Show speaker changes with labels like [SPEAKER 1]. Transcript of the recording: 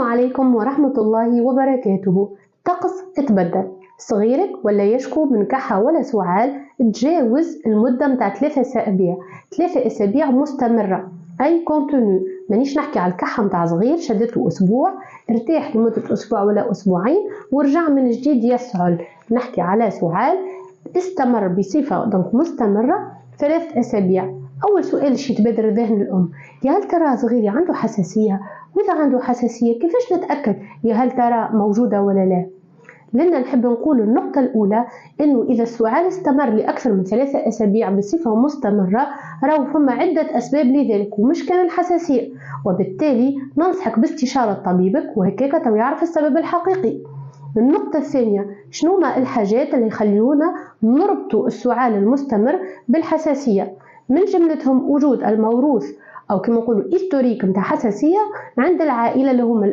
[SPEAKER 1] عليكم ورحمة الله وبركاته. الطقس اتبدل، صغيرك ولا يشكو من كحة ولا سعال تجاوز المدة متاع 3 أسابيع، 3 أسابيع مستمرة، أي كونتوني. مانيش نحكي على الكحة متاع صغير شدته أسبوع ارتاح لمدة أسبوع ولا أسبوعين ورجع من جديد يسعل، نحكي على سعال استمر بصفة مستمرة 3 أسابيع. أول سؤال يتبادر ذهن الأم، يا هل ترى صغيري عنده حساسية؟ وإذا عنده حساسية كيفاش نتأكد يا هل ترى موجودة ولا لا؟ لأن نحب نقول النقطة الأولى إنه إذا السعال استمر لأكثر من 3 أسابيع بصفة مستمرة راهو فما عدة أسباب لذلك ومش كان الحساسية، وبالتالي ننصحك باستشارة طبيبك وهكاك تو يعرف السبب الحقيقي. النقطة الثانية، شنو ما الحاجات اللي يخلونا نربطوا السعال المستمر بالحساسية؟ من جملتهم وجود الموروث أو كما نقولوا هيستوريك متاع حساسية عند العائلة اللي هم